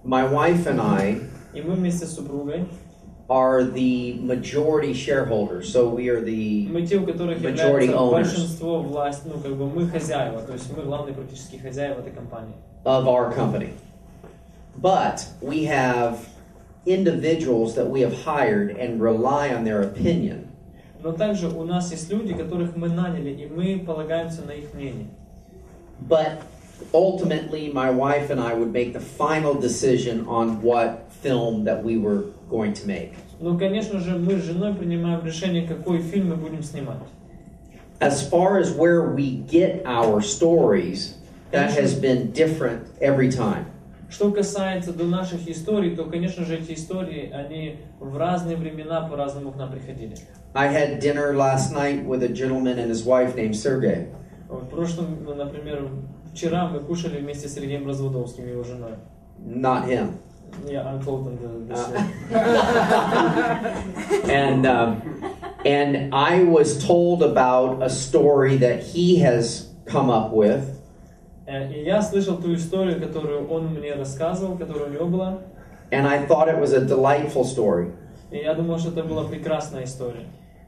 My wife and I И мы вместе с супругой are the majority shareholders, so we are the мы те, у которых majority является owners большинство власть, мы хозяева, то есть мы главные практически хозяева этой компании. of our company. But we have individuals that we have hired and rely on their opinion. Но также у нас есть люди, которых мы наняли, и мы полагаемся на их мнение. But ultimately, my wife and I would make the final decision on what film that we were going to make. Но, конечно же, мы с женой принимаем решение, какой фильм мы будем снимать. As far as where we get our stories, that has been different every time. Что касается до наших историй, то, конечно же, эти истории, они в разные времена по-разному к нам приходили. I had dinner last night with a gentleman and his wife named Sergey. В прошлом, например, вчера мы кушали вместе с Сергеем Разводовским и его женой. Not him. Yeah, I told them this. And I was told about a story that he has come up with. И я слышал ту историю, которую он мне рассказывал, которая у него была. And I thought it was a delightful story. И я думал, что это была прекрасная история.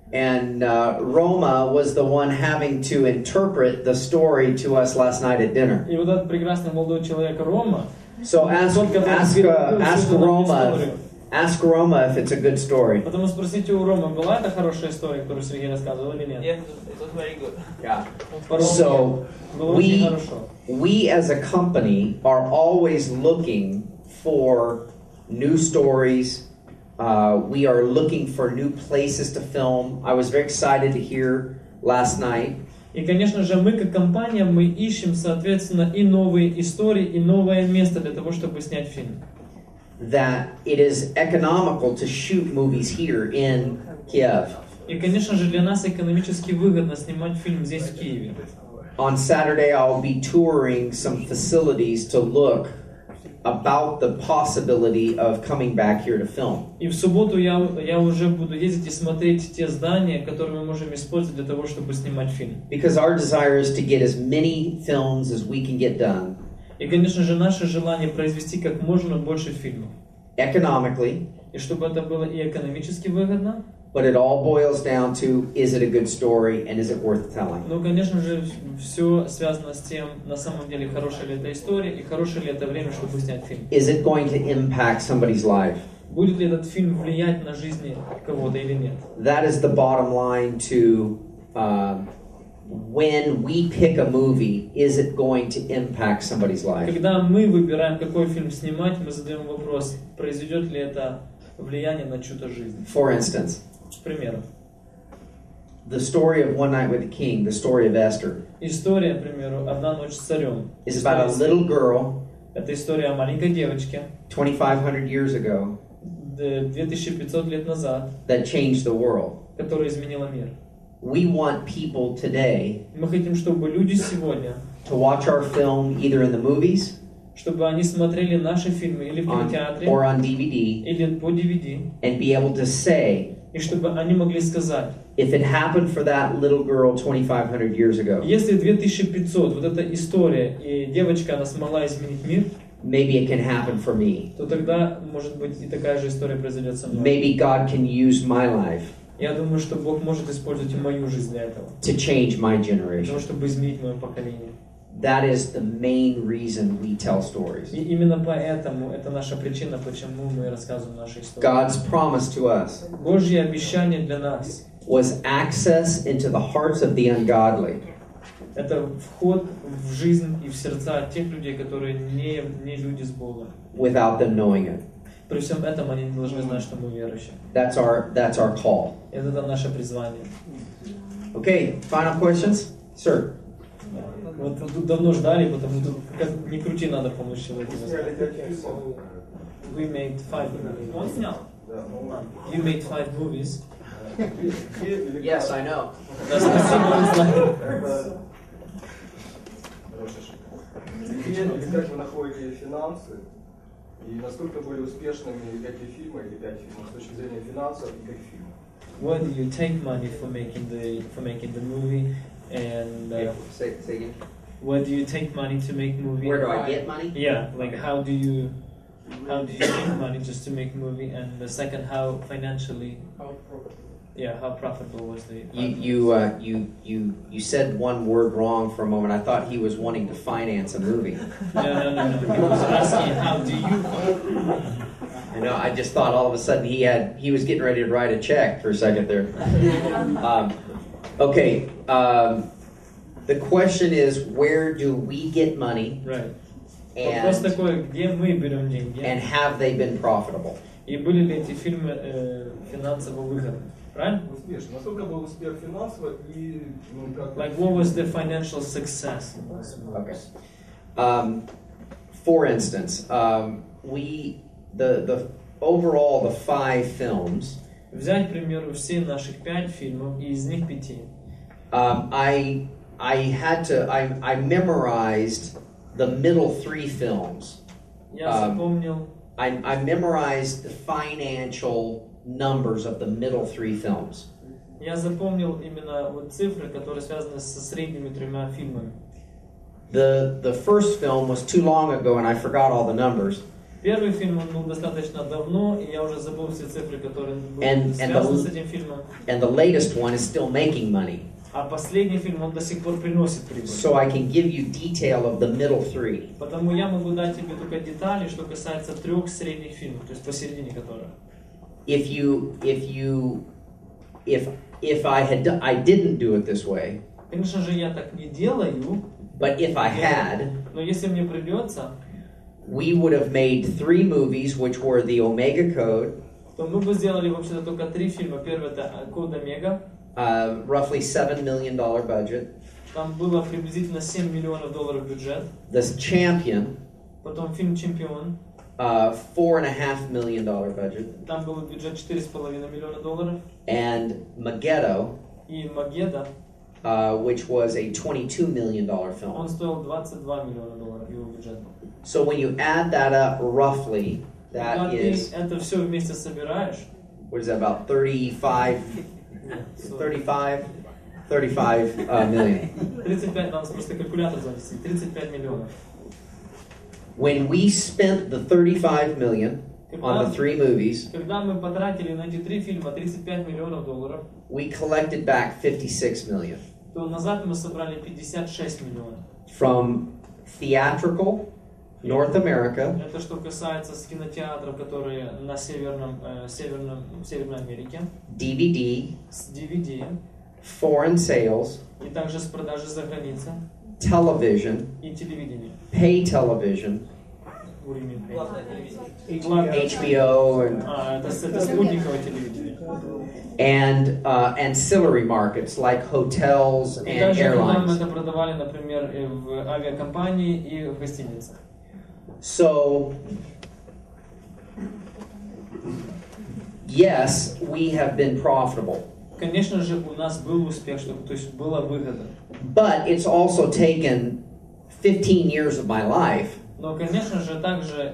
And Roma was the one having to interpret the story to us last night at dinner. И вот этот прекрасный молодой человек Рома. So ask Roma if it's a good story. Потому спросите у Рома, была это хорошая история, которую Сергей рассказывал, или нет? Yes, it was very good. Yeah. So we as a company are always looking for new stories. We are looking for new places to film. I was very excited to hear last night. И, конечно же, мы как компания, мы ищем, соответственно, и новые истории, и новое место для того, чтобы снять фильм. That it is economical to shoot movies here in Kiev. И, конечно же, для нас экономически выгодно снимать фильм здесь, в Киеве. On Saturday, I'll be touring some facilities to look about the possibility of coming back here to film. И в субботу я уже буду ездить и смотреть те здания, которые мы можем использовать для того, чтобы снимать фильм. Because our desire is to get as many films as we can get done. И, конечно же, наше желание произвести как можно больше фильмов. Economically. И чтобы это было и экономически выгодно. But it all boils down to, is it a good story and is it worth telling? Ну, конечно же, все связано с тем, на самом деле, хорошая ли эта история и хорошее ли это время, чтобы снять фильм. Is it going to impact somebody's life? Будет ли этот фильм влиять на жизнь кого-то или нет? That is the bottom line to when we pick a movie, is it going to impact somebody's life? Когда мы выбираем, какой фильм снимать, мы задаем вопрос, произведет ли это влияние на чью-то жизнь. For instance, К примеру. the story of One Night with the King, the story of Esther, История, к примеру, «Одна ночь с царем». is about a little girl Это история о маленькой девочке 2,500 years ago 2500 лет назад, that changed the world. которая изменила мир. We want people today Мы хотим, чтобы люди сегодня, to watch our film either in the movies чтобы они смотрели наши фильмы или в кинотеатре, or on DVD или по DVD, and be able to say, и чтобы они могли сказать, if it happened for that little girl 2,500 years ago, если 2500, вот эта история, и девочка, она смогла изменить мир, maybe it can happen for me. то тогда, может быть, и такая же история произойдет со мной. Maybe God can use my life Я думаю, что Бог может использовать и мою жизнь для этого, to change my для того, generation. чтобы изменить мое поколение. That is the main reason we tell stories. И именно поэтому это наша причина, почему мы рассказываем наши истории. God's promise to us Божье обещание для нас was access into the hearts of the ungodly. это вход в жизнь и в сердца тех людей, которые не люди с Богом. Without them knowing it. При всем этом они не должны знать, что мы верующие. That's our call. Это наше призвание. Okay, final questions? Sir. Вот тут давно ждали, потому что как ни крути, надо помочь человеку. We made 5 movies. You made 5 movies. Yes, I know. Где или как вы находите финансы и насколько были успешными эти фильмы или 5 фильмов с точки зрения финансов и как фильмов? Where do you take money for making the movie and Say again. where do you take money to make movie? Where do I get money? Yeah, like how do you make money just to make movie, and the second, how financially? How profitable was the? You said one word wrong for a moment. I thought he was wanting to finance a movie. No. He was asking how do you? I know. I just thought all of a sudden he was getting ready to write a check for a second there. Okay. The question is, where do we get money? Right. Вопрос такой, где мы берем деньги? And have they been profitable? И были ли эти фильмы финансово выгодны? Правильно? Успешно. Насколько был успех финансово и как? Like what was the financial success in those movies? Okay. For instance, the overall the 5 films. Взять, к примеру, все наших 5 фильмов, и из них 5. I memorized the middle 3 films. Я запомнил. I memorized the financial numbers of the middle 3 films. Я запомнил именно вот цифры, которые связаны со средними 3 фильмами. The first film was too long ago, and I forgot all the numbers. Первый фильм он был достаточно давно, и я уже забыл все цифры, которые были связаны с этим фильмом. And the latest one is still making money. А последний фильм он до сих пор приносит прибыль. So I can give you detail of the middle 3. Потому я могу дать тебе только детали, что касается 3 средних фильмов, то есть посередине которых. If I didn't do it this way. Конечно же, я так не делаю. But if I had, но если мне придется, we would have made 3 movies, which were the Omega Code. То мы бы сделали вообще-то только 3 фильма. Первый это Код Омега. Roughly $7 million budget. Там было приблизительно $7 миллионов бюджет. The Champion. Потом фильм Чемпион. $4.5 million budget. Там был бюджет $4,5 миллиона. And Megiddo. И Магеда. Which was a $22 million film. Он стоил $22 миллиона его бюджет. So when you add that up roughly, that is. Это все вместе собираешь. What is that, about 35 million. 35, надо просто калькулятор завести. 35 миллионов. When we spent the 35 million on the 3 movies, когда мы потратили на эти 3 фильма $35 миллионов, we collected back 56 million. То назад мы собрали 56 миллионов. From theatrical North America. Это что касается кинотеатров, которые на Северной Америке. DVD. С DVD. Foreign sales. И также с продажи за границей. Television. И телевидение. Pay television. What do you mean? HBO and. Это спутниковое телевидение. and ancillary markets like hotels И and также нам airlines. это продавали, например, и в авиакомпании, и в гостиницах. So, yes, we have been profitable. Конечно же, у нас был успех, то есть была выгода. But it's also taken 15 years of my life. Но, конечно же, также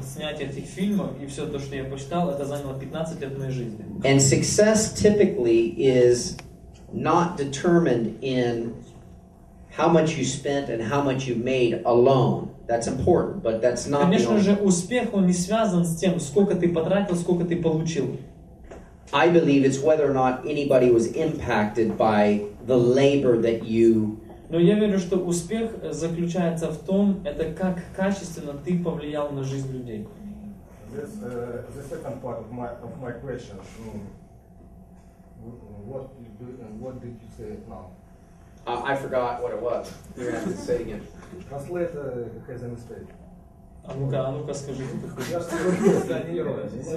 снятие этих фильмов и все то, что я почитал, это заняло 15 лет моей жизни. And success typically is not determined in how much you spent and how much you made alone. That's important, but that's not the Конечно же, only. успех, он не связан с тем, сколько ты потратил, сколько ты получил. I believe it's whether or not anybody was impacted by the labor that you. Но я верю, что успех заключается в том, это как качественно ты повлиял на жизнь людей. The second part of my question. What did you say now? I forgot what it was. You're gonna have to say it again. Translate has a mistake. А ну-ка скажите. Я сказал, что меня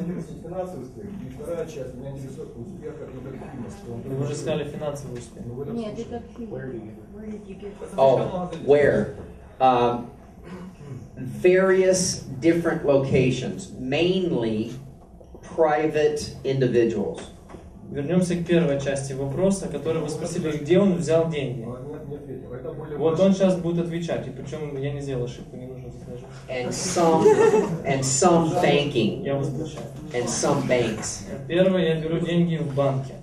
интересует финансовый успех. И вторая часть, меня интересует успех как фильма. Вы уже сказали финансовый успех. Нет, это фильм. Oh, where? Various different locations, mainly private individuals. Вернемся к первой части вопроса, который вы спросили, где он взял деньги. Вот он сейчас будет отвечать, и причем я не сделал ошибку, не нужно даже. And some banking. Я вас прощаю. And some banks. Первое, я беру деньги в банке.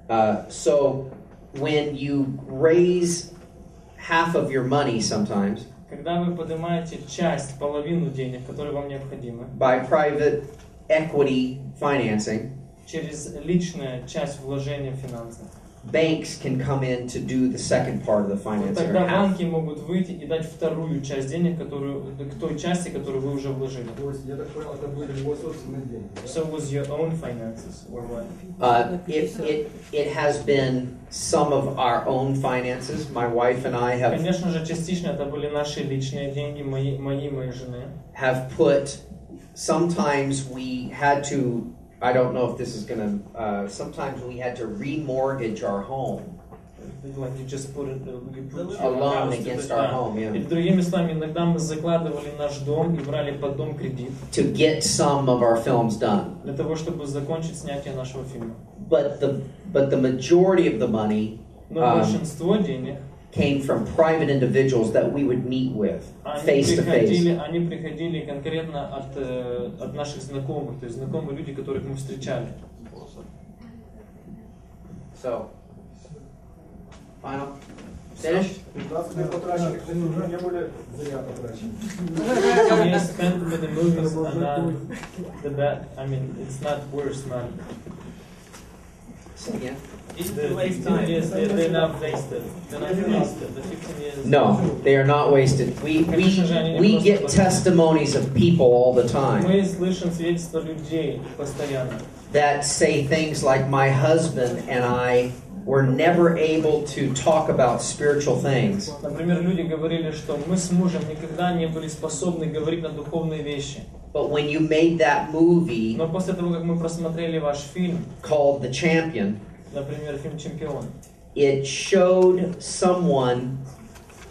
So when you raise half of your money sometimes, когда вы поднимаете часть, половину денег, которые вам необходимы, by private equity financing, через личную часть вложения в финансы, banks can come in to do the second part of the financing. тогда банки могут выйти и дать вторую часть денег, к той части, которую вы уже вложили. То есть, я так понял, это были его собственные деньги. So it was your own finances, or what? It has been some of our own finances. My wife and I have. Конечно же, частично это были наши личные деньги, моей жены. Have put. Sometimes we had to. I don't know if this is gonna. Sometimes we had to remortgage our home. Like you just put a loan against our home. Yeah. Другими словами, иногда мы закладывали наш дом и брали под дом кредит. To get some of our films done. Для того, чтобы закончить снятие нашего фильма. But the majority of the money. Но большинство денег came from private individuals that we would meet with face to face. Они приходили конкретно от наших знакомых, то есть знакомые люди, которых мы встречали. So, final, finish. 15 лет потраченных уже не были зря потрачены. We spent with the movies and I mean, it's not worse money. Say again. The 15 years, they're not wasted. They're not wasted. The 15 years. No, they are not wasted. We get testimonies of people all the time. Мы слышим свидетельства людей постоянно. That say things like, my husband and I were never able to talk about spiritual things. Например, люди говорили, что мы с мужем никогда не были способны говорить на духовные вещи. But when you made that movie, но после того, как мы просмотрели ваш фильм, called The Champion, например, фильм «Чемпион», it showed someone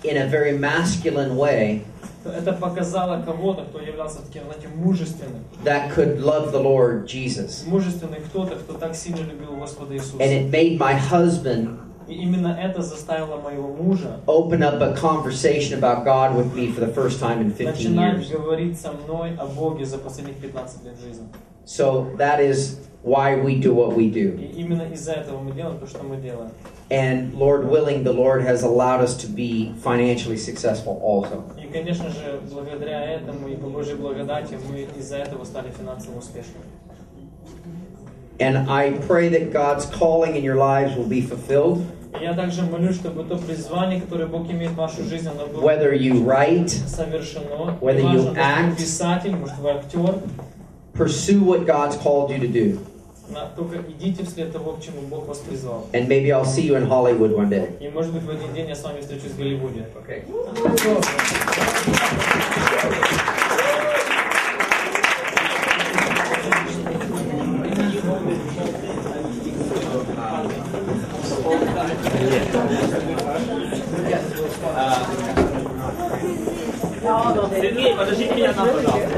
in a very masculine way это показало кого-то, кто являлся таким, знаете, мужественным. That could love the Lord Jesus. Мужественный кто-то, кто так сильно любил Господа Иисуса. And it made my husband и именно это заставило моего мужа open up a conversation about God with me for the first time in 15 начинать years. говорить со мной о Боге за последних 15 лет жизни. So that is why we do what we do. И именно из-за этого мы делаем то, что мы делаем. And Lord willing, the Lord has allowed us to be financially successful also. И, конечно же, благодаря этому и по Божьей благодати мы из-за этого стали финансово успешными. And I pray that God's calling in your lives will be fulfilled. Я также молюсь, чтобы то призвание, которое Бог имеет в вашу жизнь, оно было whether you write, совершено. Whether you act, писатель, может, вы актер. Pursue what God's called you to do. Только идите вслед того, к чему Бог вас призвал. And maybe I'll see you in Hollywood one day. И может быть в один день я с вами встречусь в Голливуде. Okay. Сергей, подождите меня там, пожалуйста.